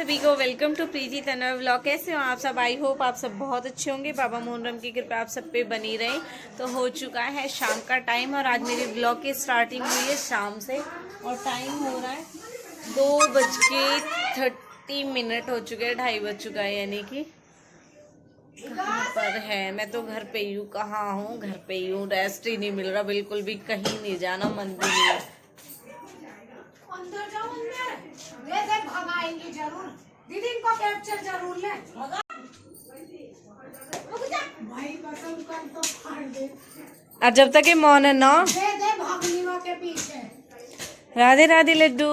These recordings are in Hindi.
सभी को welcome to Preeti Tanwar vlog. कैसे हो आप सब? आई होप आप सब बहुत अच्छे होंगे। बाबा मोहरम की कृपा आप सब पे बनी रहे। तो हो चुका है शाम का टाइम और आज मेरे व्लॉग की स्टार्टिंग हुई है शाम से और टाइम हो रहा है 2:30 हो चुके हैं, 2:30 बज चुका है। यानी कि कहाँ पर है? मैं तो घर पे ही हूँ। कहाँ हूँ? घर पे ही हूँ। रेस्ट ही नहीं मिल रहा बिल्कुल भी, कहीं नहीं जाना मन भी नहीं है। अंदर जाओ, अंदर ये भगाएंगे जरूर। दीदी इनको कैप्चर जरूर ले। भाई कसम कर तो फाड़ दे। और जब तक ये मौन है ना, दे भगनीवा के पीछे। राधे राधे लड्डू।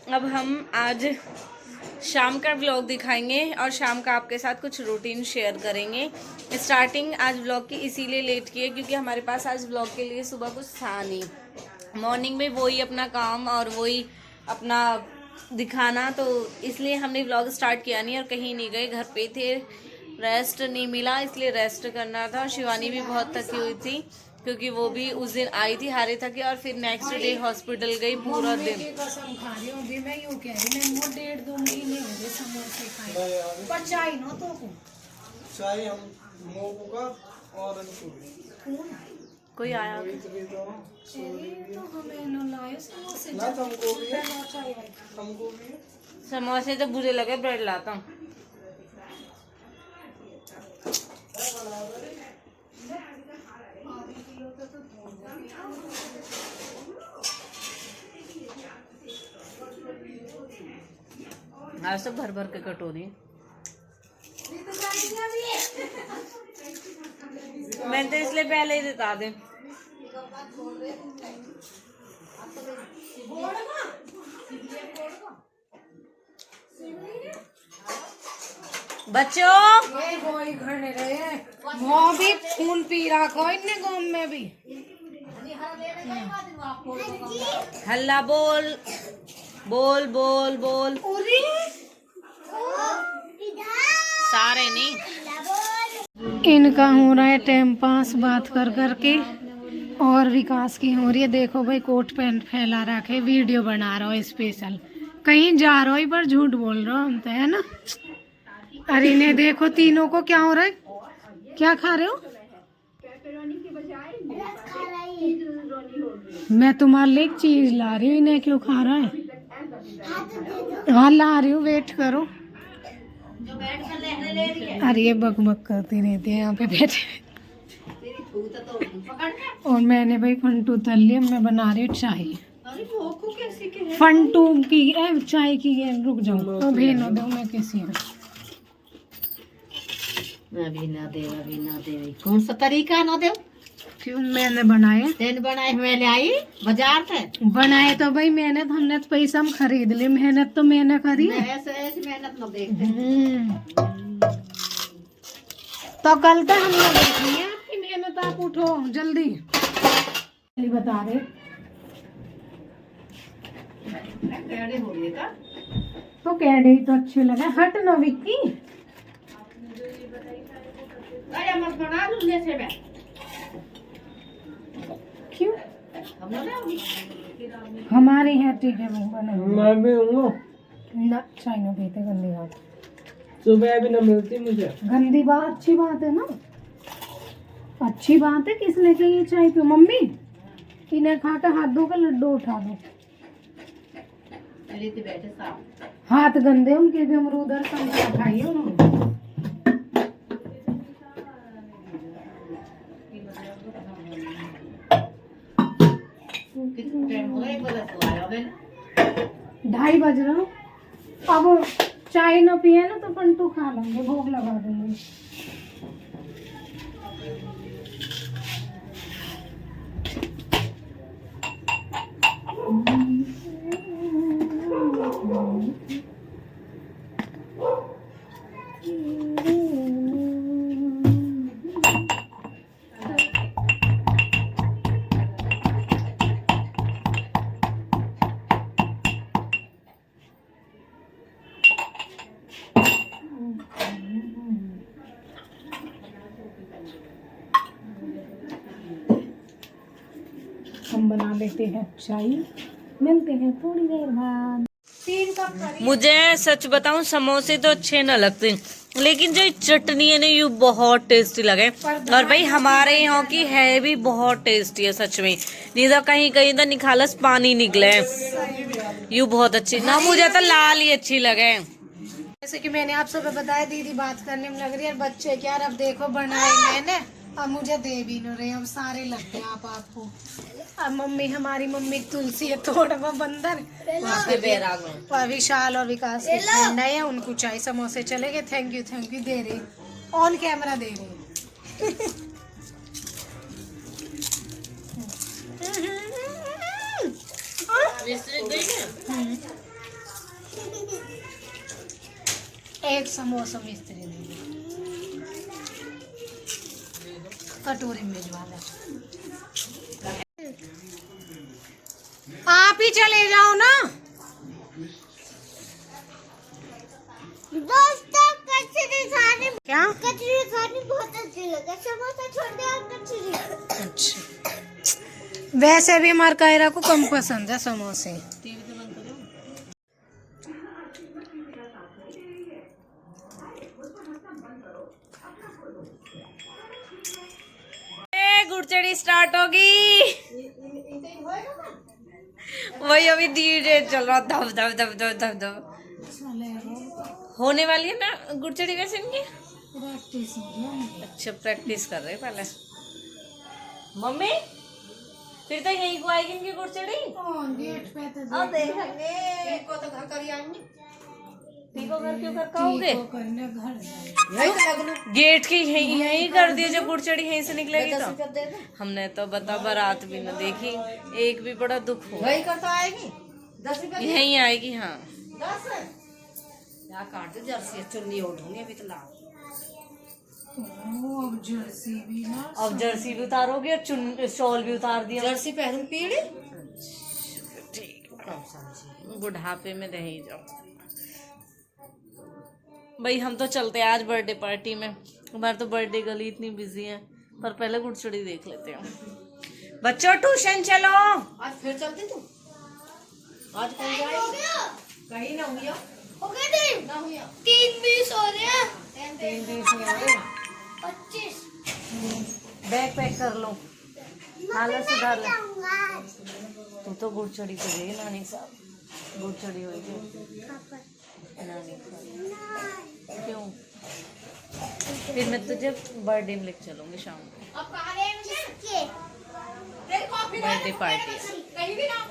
अब हम आज शाम का व्लॉग दिखाएंगे और शाम का आपके साथ कुछ रूटीन शेयर करेंगे। स्टार्टिंग आज व्लॉग की इसीलिए लेट की है क्योंकि हमारे पास आज व्लॉग के लिए सुबह कुछ था नहीं। मॉर्निंग में वही अपना काम और वही अपना दिखाना, तो इसलिए हमने व्लॉग स्टार्ट किया नहीं और कहीं नहीं गए, घर पे थे। रेस्ट नहीं मिला इसलिए रेस्ट करना था। शिवानी भी बहुत थकी हुई थी क्योंकि वो भी उस दिन आई थी हारे थकी और फिर नेक्स्ट डे हॉस्पिटल गई पूरा दिन। कसम खा रही हूँ, मैं यूँ कह रही, मैं वो 1.5-2 महीने हो गए समोसे खाए। पर चाय ना तो को चाय हम मोगू का और अंकुर कोई आया तो हमें न लाए समोसे। ना हमको भी है, चाय हमको भी है। समोसे तो बुरे लगे, ब्रेड लाता हूँ। आज सब भर भर के कटोरी। मैंने तो इसलिए पहले ही बता दें। बच्चों कोई घर नहीं रहे, वो भी खून पी रहा कोई ने गाँव में भी। हल्ला बोल बोल बोल बोल। सारे नहीं, इनका हो रहा है टाइम पास बात कर करके और विकास की हो रही है। देखो भाई कोट पैंट फैला रखे, वीडियो बना रहा हो स्पेशल, कहीं जा रहा हो पर झूठ बोल रहा हो हम तो, है ना। अरे इन्हें देखो तीनों को क्या हो रहा है, क्या खा रहे हो? मैं तुम्हारे लिए एक चीज ला रही हूँ, इन्हें क्यों खा रहा है? हाँ ला रही हूँ, वेट करो। अरे ये बकबक करती रहती है यहाँ पे बैठे। और मैंने भाई फंटू तल लिया, मैं बना रही हूँ चाय। फंटू की चाय की है, रुक जाओ तो भेनो दो मैं किसी है। अभी ना दे कौन सा तरीका ना दे? क्यों? मैंने बनाए, तेन बनाए हुए ले आई बाजार से। बनाए तो भाई मैंने, हमने तो पैसा हम खरीद लिए, मेहनत तो मैंने करी। ऐसे मेहनत न देखते। तो कल तक हम लोग देखिए आपकी मेहनत। आप उठो जल्दी, बता रहे हो गए का? तो कह रही तो अच्छे लगे। हट ना विक्की, अरे मत बना दूंगे से मैं। क्यों? हम लोग हमारे यहाँ ठीक है वो बना। मैं भी हूँ ना चाय ना पीते, गंदी बात। सुबह भी ना मिलती मुझे। गंदी बात, अच्छी बात है ना, अच्छी बात है। किसने कही ये चाय पियो? मम्मी इन्हें खा कर हाथ धो कर लड्डू उठा दो। बैठे साहब, हाथ गंदे उनके भी, अमरूद और संतरा खाइए उन्होंने। टाइम हो गया, 1 बजे तो आया मैंने। 2:30 बज रहा हूँ। अब चाय न पिए ना तो पंटू खा लेंगे, भोग लगा देंगे। हम बना लेते हैं चाय। मिलते हैं थोड़ी देर बाद। 3 कप करिए। मुझे सच बताऊं समोसे तो अच्छे न लगते, लेकिन जो चटनी है ना ये बहुत टेस्टी लगे। और भाई हमारे यहाँ की है भी बहुत टेस्टी है सच में, नहीं तो कहीं कहीं तो निखालस पानी निकले। यू बहुत अच्छी ना, मुझे तो लाल ही अच्छी लगे। जैसे कि मैंने आप सब बताया, दीदी बात करने में लग रही है बच्चे क्या, अब देखो बनाई मैंने, अब मुझे दे भी नहीं रहे, अब सारे लगते हैं आपको। अब मम्मी, हमारी मम्मी तुलसी है थोड़ा वो बंदर, विशाल और विकास के फ्रेंड है, उनको चाय समोसे चले गए। थैंक यू दे रही, ऑन कैमरा दे रही। एक समोसा मिस्त्री दे दी, कटोरी में भिजवा दे। आप ही चले जाओ ना। दोस्तों कचरी खाने, क्या कचरी खानी बहुत अच्छी लगे, समोसा छोड़ दे और कचरी। अच्छा, वैसे भी हमारे कायरा को कम पसंद है समोसे। गुड़चड़ी स्टार्ट होगी, वही अभी धीरे चल रहा, धब धब धब धब धब धब होने वाली है ना गुड़चड़ी वैसे इनकी। अच्छा प्रैक्टिस कर रहे पहले मम्मी, फिर तो यही को आएगी इनकी गुड़चड़ी। गेट पे तो अब देखेंगे को तो घर कर आएंगे, ठीक घर क्यों कर कहोगे, करने घर गेट की यही कर दिए, जब गुड़चड़ी यहीं से निकलेगी तो। हमने तो बता बारात भी न देखी, एक भी बड़ा दुख हो। वही करता आएगी 10 रुपए यहीं आएगी। हाँ 10 क्या काट दे, जर्सी चुन्नी ओढ़ूंगी अभी तो ला। अब जर्सी भी ना, अब जर्सी भी उतारोगे और शॉल भी उतार दिया। जर्सी पहनूं पीड़ी, ठीक, बुढ़ापे में रह ही जाओ भाई। हम तो चलते हैं आज बर्थडे पार्टी में, हमारे तो बर्थडे गली इतनी बिजी है, पर पहले गुड़चड़ी देख लेते हैं। बच्चों ट्यूशन चलो, आज फिर चलती तू, आज कहीं जाएगी कहीं ना हुआ, हो गए दिन ना हुआ 3:20 हो रहे हैं, 3:20 में हो गए। 25 बैग पैक कर लो, हालत सुधार लो। तू तो गुड़चड़ी तो गई नानी साहब, गुड़चड़ी होगी नानी साहब। क्यों, फिर मैं तुझे बर्थडे में लेके चलूंगी शाम को, अब कहाँ गए मुझे बर्थडे पार्टी है। कहीं भी ना।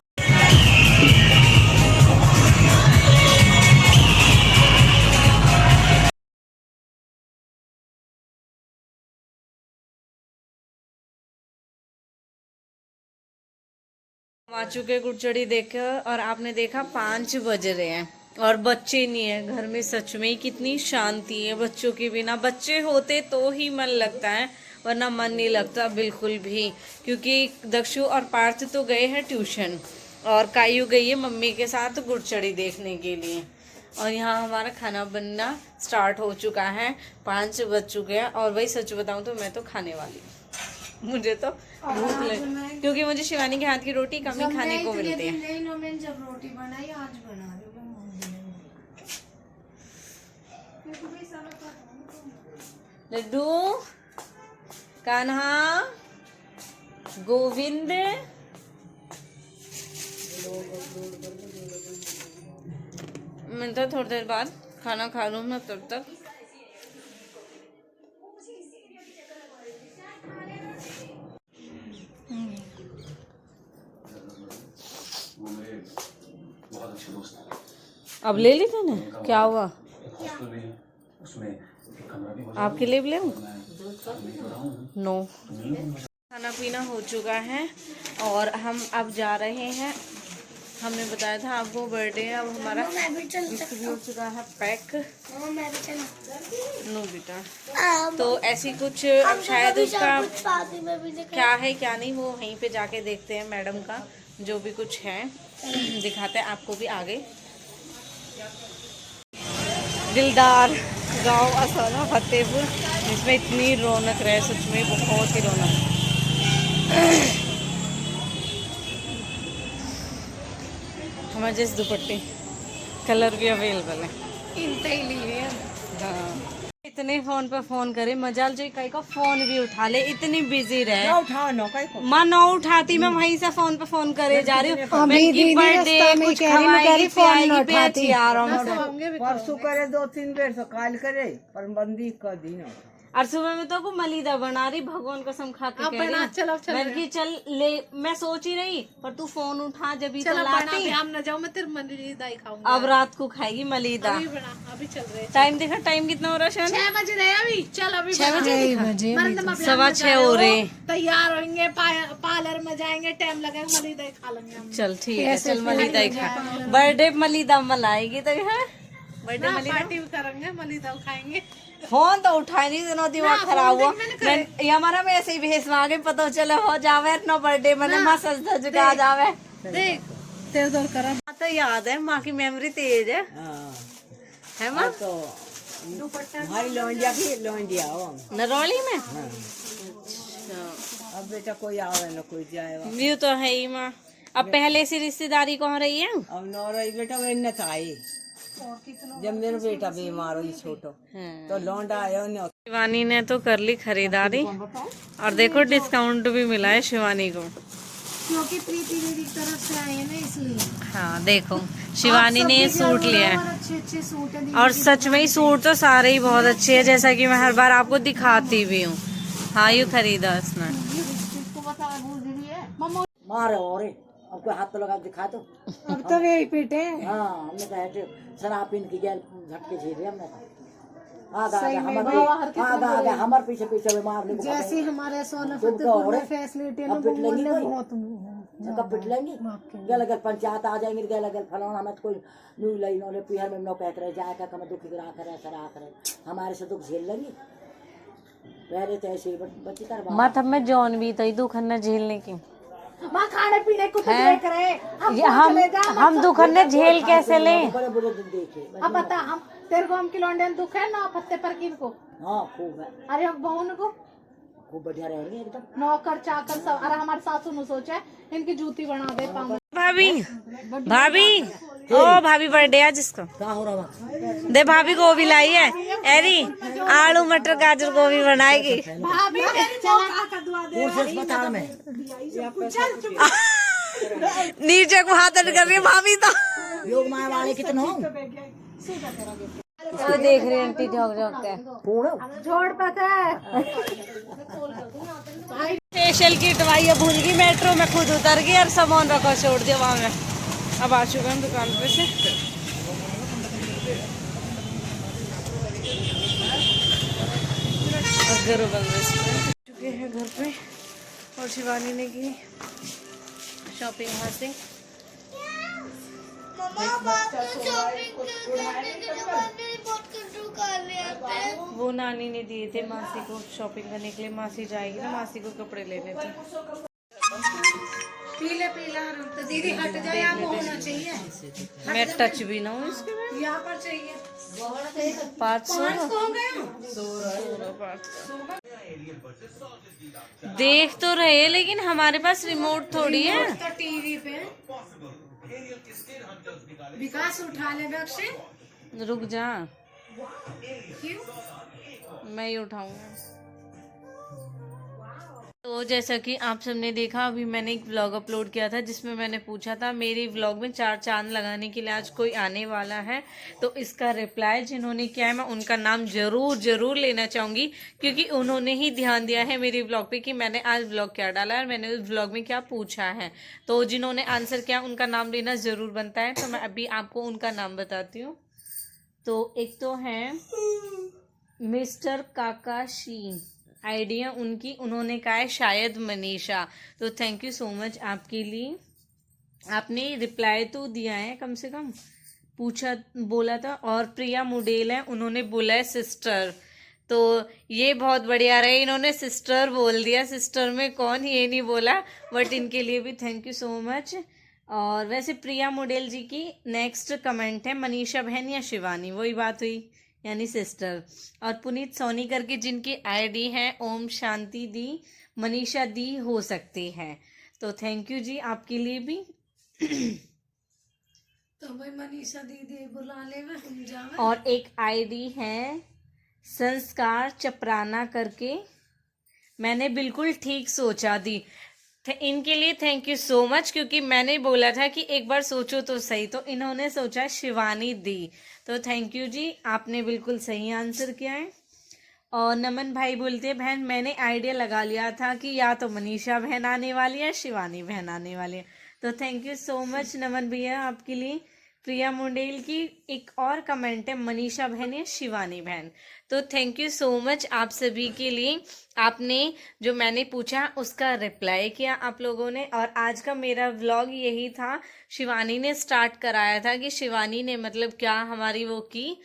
आ चुके गुड़चड़ी देखकर, और आपने देखा 5 बज रहे हैं और बच्चे नहीं है घर में। सच में कितनी शांति है, बच्चों के बिना। बच्चे होते तो ही मन लगता है, वरना मन नहीं लगता बिल्कुल भी। क्योंकि दक्षु और पार्थ तो गए हैं ट्यूशन, और कायू गई है मम्मी के साथ गुड़चड़ी देखने के लिए। और यहाँ हमारा खाना बनना स्टार्ट हो चुका है, 5 बज चुके हैं। और वही सच बताऊँ तो मैं तो खाने वाली हूँ, मुझे तो भूख लगी, क्योंकि मुझे शिवानी के हाथ की रोटी कम ही खाने को मिलती है। मैंने जब रोटी बनाई आज बना रही हूँ। लड्डू, कान्हा, गोविंद, मैं तो थोड़ी देर बाद खाना खा लूँ ना, तब तक अब ले ली थी ना, क्या हुआ आपके लिए भी ले नो। खाना पीना हो चुका है और हम अब जा रहे हैं। हमने बताया था आपको बर्थडे है, अब हमारा गिफ्ट भी हो चुका है पैक। नो बेटा, तो ऐसी कुछ अब शायद उसका क्या है क्या नहीं, वो वहीं पे जाके देखते हैं मैडम का, जो भी कुछ है दिखाते हैं आपको भी आगे। दिलदार गांव असाना फतेहपुर, जिसमें इतनी रौनक रहे, सच में बहुत ही रौनक। मजेस दुपट्टे, कलर भी अवेलेबल है। इनते ही लिए हाँ, इतने फोन पे फोन करे, मजाल जो कई का फोन भी उठा ले, इतनी बिजी रहे। उठाओ ना कहीं को। माँ न उठाती, मैं वहीं से फोन पे फोन करे जा रही हूँ। अभी मैं की दीदी बर्थडे रास्ता में कुछ कह रही, मैं कह रही खवाएगी फोन न पियाएगी पे उठाती। अच्छी आ रहा हूँ। परसों करे 2-3 बेर तो काल करे पर बंदी का दिन हो। और सुबह में तो को मलीदा बना रही, भगवान कसम खा के कह रही मैंने कि चल ले, मैं सोच ही रही पर तू फोन उठा जब ही तो लाती। हम न जाओ, मैं तेरे मलीदा ही खाऊंगा। अब रात को खाएगी मलीदा। अभी चल रहे टाइम देखा, टाइम कितना हो रहा है? 6 बज रहे हैं अभी। चल अभी 6 बजे बजे 6:15 हो रहे। तैयार होंगे, पार्लर में जाएंगे, टाइम लगेगा, मलीदा ही खा लेंगे हम। चल ठीक है, चल मलीदा ही खा। बर्थडे मलीदा मलाएगी तो है, बर्थडे मलीदा पार्टी भी करेंगे, मलीदा खाएंगे। फोन तो उठाई नहीं, दोनों दिमाग खराब हुआ। ये हमारा में ऐसे ही भेस मांगे, पता चले हो जावे अपना बर्थडे मैंने माँ सज धज के आ जावे। देख तेरे दौर करा तो याद है, माँ की मेमोरी तेज है माँ। तो भाई लौंडिया की लौंडिया हो नरौली में। अब बेटा कोई आवे ना कोई जाए। व्यू तो है ही माँ। अब पहले से रिश्तेदारी कौन रही है? अब नौरा बेटा वो इन्ने था आई जब मेरा बेटा बीमार हुई छोटो तो लौंडा आया उन्हें। शिवानी ने तो कर ली खरीदारी और देखो डिस्काउंट भी मिला है शिवानी को, क्योंकि प्रीति दीदी की तरफ से आए हैं ना इसलिए। हाँ देखो शिवानी ने ये सूट लिया है अच्छे सूट है और सच में ही सूट तो सारे ही बहुत अच्छे हैं, जैसा कि मैं हर बार आपको दिखाती भी हूँ। हाँ यू खरीदा उसने। मारे और अब कोई हाथ तो लगा दिखा दो। अब तो यही पीटे। हाँ हमने कहा शराब पीन की गैल झटके झेले हमने आधा हमारे पीछे पीछे मारने को जैसे हमारे सोनपुर में फैसिलिटी ना बहुत कब पिट लेंगी गल गल पंचायत आ जाएंगे गल गल फलाना हमें कोई न्यू लाई नौले पिहर में नो कह करे जाए का कम दुखी करा करे सरा करे हमारे से दुख झेल लेंगी पहले तो ऐसे बच्ची कर मत हमें जौन भी तो दुखन झेलने की माँ खाने पीने को तो देख रहे हम दुखन झेल कैसे लें? बड़े बुरे दिन देखे। अब बता हम तेरे को हम किलोंडे दुख है ना पत्ते पर किन को? हाँ खूब है। अरे हम बहन को खूब बढ़िया रहेंगे एकदम नौकर चाकर सब। अरे हमारे सासू ने सोचा है इनकी जूती बना दे पाऊंगा। भाभी भाभी ओ भाभी बर्थडे आज इसका क्या हो रहा दे भाभी गोभी लाई है एरी आलू मटर गाजर गोभी बनाएगी भाभी अस्पताल में नीचे को हाथ कर रही है भाभी तो योग माया वाले कितने हो इसको देख रही आंटी झोंक झोंक के जोड़ पता फेशियल की दवाइयाँ भूल गई मेट्रो में खुद उतर गई और सामान रखा छोड़ दिया वहाँ में। अब आ चुके हम दुकान पे से घर बंद चुके हैं घर पे और शिवानी ने की शॉपिंग वहाँ से। वो नानी ने दिए थे मासी को शॉपिंग करने के लिए, मासी जाएगी ना मासी को कपड़े लेने थे। पीले पीला रंग तो दीदी हट जाए यहाँ पे होना चाहिए। मैं टच भी ना हूँ इसके यहाँ पर चाहिए 500 देख तो रहे लेकिन हमारे पास रिमोट थोड़ी है। तो टीवी पे विकास उठा ले बैग से। रुक जा क्यों? मैं ही उठाऊंगा। तो जैसा कि आप सबने देखा अभी मैंने एक व्लॉग अपलोड किया था जिसमें मैंने पूछा था मेरी व्लॉग में 4 चांद लगाने के लिए आज कोई आने वाला है, तो इसका रिप्लाई जिन्होंने किया है मैं उनका नाम जरूर लेना चाहूँगी क्योंकि उन्होंने ही ध्यान दिया है मेरी व्लॉग पे कि मैंने आज व्लॉग क्या डाला है और मैंने उस व्लॉग में क्या पूछा है। तो जिन्होंने आंसर किया उनका नाम लेना ज़रूर बनता है, तो मैं अभी आपको उनका नाम बताती हूँ। तो एक तो है मिस्टर काकाशी, आइडिया उनकी, उन्होंने कहा है शायद मनीषा। तो थैंक यू सो मच आपके लिए, आपने रिप्लाई तो दिया है कम से कम, पूछा बोला था। और प्रिया मुडेल है, उन्होंने बोला है सिस्टर, तो ये बहुत बढ़िया रहे, इन्होंने सिस्टर बोल दिया, सिस्टर में कौन ये नहीं बोला, बट इनके लिए भी थैंक यू सो मच। और वैसे प्रिया मुडेल जी की नेक्स्ट कमेंट है मनीषा बहन या शिवानी, वही बात हुई यानी सिस्टर। और पुनीत सोनी करके जिनकी आईडी है ओम शांति दी, मनीषा दी हो सकती है। तो थैंक यू जी आपके लिए भी। तो भाई मनीषा दीदी बुला ले में हम जावे। और एक आईडी है संस्कार चपराना करके, मैंने बिल्कुल ठीक सोचा दी। इनके लिए थैंक यू सो मच, क्योंकि मैंने बोला था कि एक बार सोचो तो सही, तो इन्होंने सोचा शिवानी दी। तो थैंक यू जी, आपने बिल्कुल सही आंसर किया है। और नमन भाई बोलते हैं बहन मैंने आइडिया लगा लिया था कि या तो मनीषा बहन आने वाली है, शिवानी बहन आने वाली है। तो थैंक यू सो मच नमन भैया आपके लिए। प्रिया मुंडेल की एक और कमेंट है, मनीषा बहन या शिवानी बहन। तो थैंक यू सो मच आप सभी के लिए। आपने जो मैंने पूछा उसका रिप्लाई किया आप लोगों ने। और आज का मेरा व्लॉग यही था, शिवानी ने स्टार्ट कराया था कि शिवानी ने मतलब क्या हमारी वो की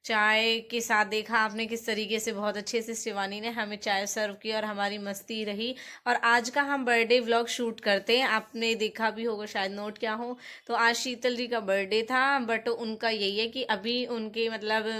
चाय के साथ, देखा आपने किस तरीके से बहुत अच्छे से शिवानी ने हमें चाय सर्व की और हमारी मस्ती रही। और आज का हम बर्थडे व्लॉग शूट करते हैं, आपने देखा भी होगा शायद, नोट क्या हो। तो आज शीतल जी का बर्थडे था, बट उनका यही है कि अभी उनके मतलब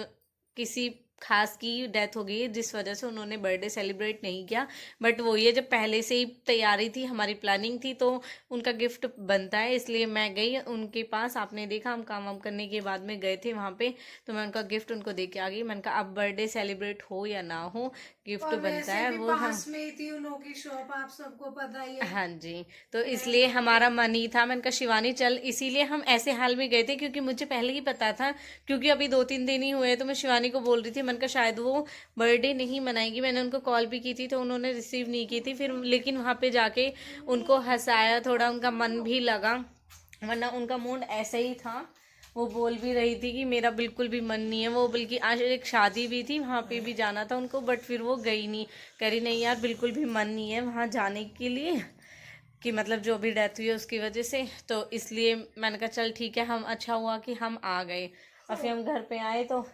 किसी खास की डेथ हो गई है, जिस वजह से उन्होंने बर्थडे सेलिब्रेट नहीं किया। बट वो ये जब पहले से ही तैयारी थी, हमारी प्लानिंग थी, तो उनका गिफ्ट बनता है, इसलिए मैं गई उनके पास। आपने देखा हम काम वाम करने के बाद में गए थे वहाँ पे, तो मैं उनका गिफ्ट उनको दे के आ गई। मैंने कहा अब बर्थडे सेलिब्रेट हो या ना हो, गिफ्ट बनता है वो। पास में ही थी उन की शॉप, आप सबको पता ही है। हाँ जी, तो इसलिए हमारा मन ही था। मैंने कहा शिवानी चल, इसीलिए हम ऐसे हाल में गए थे क्योंकि मुझे पहले ही पता था, क्योंकि अभी 2-3 दिन ही हुए। तो मैं शिवानी को बोल रही थी, मैंने कहा शायद वो बर्थडे नहीं मनाएगी। मैंने उनको कॉल भी की थी तो उन्होंने रिसीव नहीं की थी फिर, लेकिन वहाँ पे जाके उनको हंसाया, थोड़ा उनका मन भी लगा, वरना उनका मूड ऐसा ही था। वो बोल भी रही थी कि मेरा बिल्कुल भी मन नहीं है। वो बल्कि आज एक शादी भी थी, वहाँ पे भी जाना था उनको, बट फिर वो गई नहीं। कह रही नहीं यार बिल्कुल भी मन नहीं है वहाँ जाने के लिए, कि मतलब जो भी डेथ हुई है उसकी वजह से। तो इसलिए मैंने कहा चल ठीक है, हम अच्छा हुआ कि हम आ गए। और फिर हम घर पे आए तो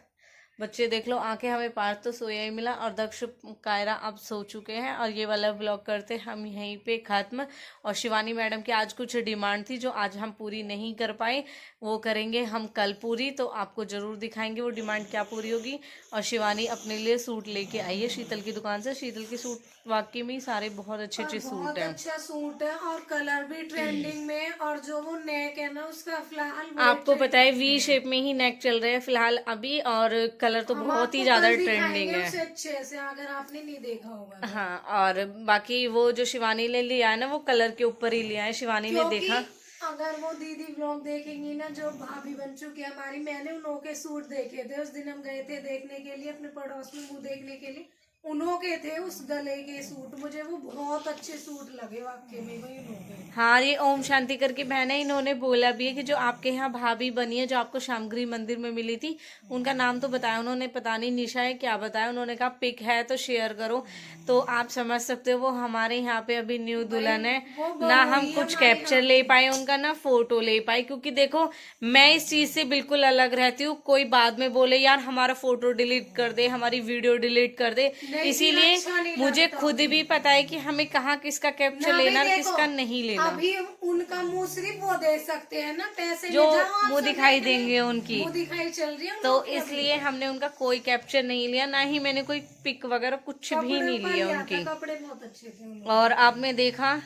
बच्चे देख लो आके हमें पार्थ तो सोया ही मिला, और दक्ष कायरा अब सो चुके हैं। और ये वाला ब्लॉग करते हम यहीं पे ख़त्म। और शिवानी मैडम की आज कुछ डिमांड थी जो आज हम पूरी नहीं कर पाए, वो करेंगे हम कल पूरी, तो आपको ज़रूर दिखाएंगे वो डिमांड क्या पूरी होगी। और शिवानी अपने लिए सूट लेके आई है शीतल की दुकान से। शीतल के सूट वाकई में सारे बहुत अच्छे अच्छे सूट बहुत हैं। अच्छा सूट है और कलर भी ट्रेंडिंग में, और जो वो नेक है ना उसका फिलहाल आपको पता है वी शेप में ही नेक चल रहा है फिलहाल अभी, और कलर तो बहुत ही ज्यादा ट्रेंडिंग है। उसे अच्छे से अगर आपने नहीं देखा होगा। हाँ, और बाकी वो जो शिवानी ने लिया है ना, वो कलर के ऊपर ही लिया है, शिवानी ने देखा। अगर वो दीदी व्लॉग देखेंगी ना, जो भाभी बन चुकी है हमारी, मैंने उन्हों के सूट देखे थे। उस दिन हम गए थे देखने के लिए, अपने पड़ोस में मुंह देखने के लिए, उन्हों के थे उस गले के सूट, मुझे वो बहुत अच्छे सूट लगे वाकई में, वही उन्हों। हाँ, ये ओम शांति करके बहन है, इन्होंने बोला भी है कि जो आपके यहाँ भाभी बनी है, जो आपको श्यामगिरी मंदिर में मिली थी, उनका नाम तो बताया उन्होंने, पता नहीं निशा है क्या बताया। उन्होंने कहा पिक है तो शेयर करो। तो आप समझ सकते हो वो हमारे यहाँ पे अभी न्यू दुल्हन है ना, हम कुछ कैप्चर ले पाए उनका, ना फोटो ले पाए। क्योंकि देखो मैं इस चीज से बिल्कुल अलग रहती हूँ, कोई बाद में बोले यार हमारा फोटो डिलीट कर दे, हमारी वीडियो डिलीट कर दे, इसीलिए मुझे खुद भी पता है कि हमें कहाँ किसका कैप्चर लेना और किसका नहीं लेना। अभी उनका मुंह सिर्फ वो दे सकते हैं ना, पैसे जो मुंह दिखाई देंगे उनकी, मुंह दिखाई चल रही है, तो इसलिए हमने उनका कोई कैप्चर नहीं लिया, ना ही मैंने कोई पिक वगैरह कुछ भी नहीं लिया उनकी। कपड़े बहुत अच्छे थे। और आपने देखा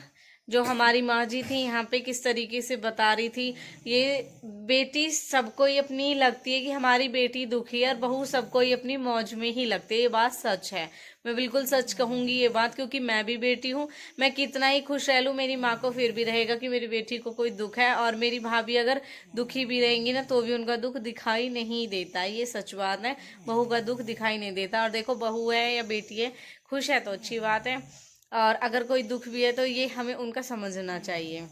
जो हमारी माँ जी थी यहाँ पे किस तरीके से बता रही थी, ये बेटी सबको ही अपनी लगती है कि हमारी बेटी दुखी है, और बहू सबको ही अपनी मौज में ही लगती है। ये बात सच है, मैं बिल्कुल सच कहूँगी ये बात, क्योंकि मैं भी बेटी हूँ। मैं कितना ही खुश रह लूँ, मेरी माँ को फिर भी रहेगा कि मेरी बेटी को कोई दुख है, और मेरी भाभी अगर दुखी भी रहेंगी ना तो भी उनका दुख दिखाई नहीं देता। ये सच बात है, बहू का दुख दिखाई नहीं देता। और देखो बहू है या बेटी है, खुश है तो अच्छी बात है, और अगर कोई दुख भी है तो ये हमें उनका समझना चाहिए।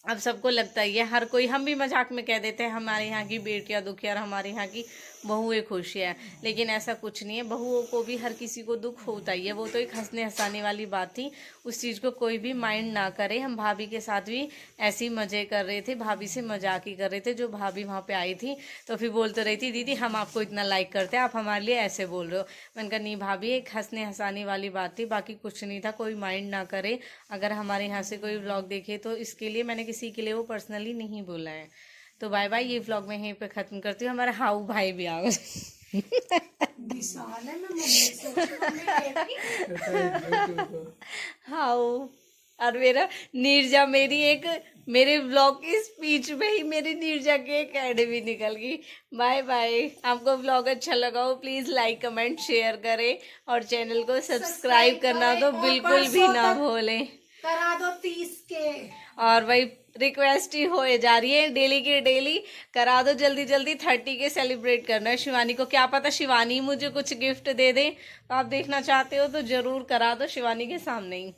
अब सबको लगता ही है, हर कोई, हम भी मजाक में कह देते हैं हमारे यहाँ की बेटियाँ दुखी और हमारे यहाँ की बहुएं खुश है, लेकिन ऐसा कुछ नहीं है। बहुओं को भी हर किसी को दुख होता ही है, वो तो एक हंसने हंसाने वाली बात थी, उस चीज़ को कोई भी माइंड ना करे। हम भाभी के साथ भी ऐसे ही मज़े कर रहे थे, भाभी से मजाक ही कर रहे थे। जो भाभी वहाँ पे आई थी तो फिर बोलते रही थी दीदी हम आपको इतना लाइक करते हैं, आप हमारे लिए ऐसे बोल रहे हो। मैंने कहा नहीं भाभी, एक हंसने हंसाने वाली बात थी, बाकी कुछ नहीं था, कोई माइंड ना करे। अगर हमारे यहाँ से कोई व्लॉग देखे तो इसके लिए मैंने किसी के लिए वो पर्सनली नहीं बोला है। तो बाय बाय, ये व्लॉग मैं यहीं पे ख़त्म करती हूँ। हमारा हाउ भाई भी आ गए। हाउ और मेरा नीरजा मेरे ब्लॉग की स्पीच में ही मेरी नीरजा की एक ऐड भी निकल गई। Bye bye. आपको ब्लॉग अच्छा लगा हो प्लीज लाइक कमेंट शेयर करें और चैनल को सब्सक्राइब करना तो बिल्कुल भी ना भूलें। करा दो 30 के। और भाई रिक्वेस्ट ही हो जा रही है डेली की डेली, करा दो जल्दी जल्दी 30 के सेलिब्रेट करना है शिवानी को। क्या पता शिवानी मुझे कुछ गिफ्ट दे दे, तो आप देखना चाहते हो तो जरूर करा दो शिवानी के सामने ही।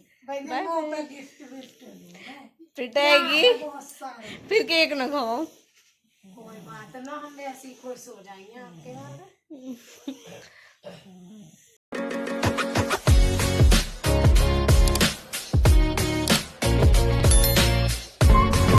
पिटाएगी बहुत सारे। फिर केक ना खाओ। कोई बात ना, हम ऐसे ही खुश हो जाएंगे आपके बाद।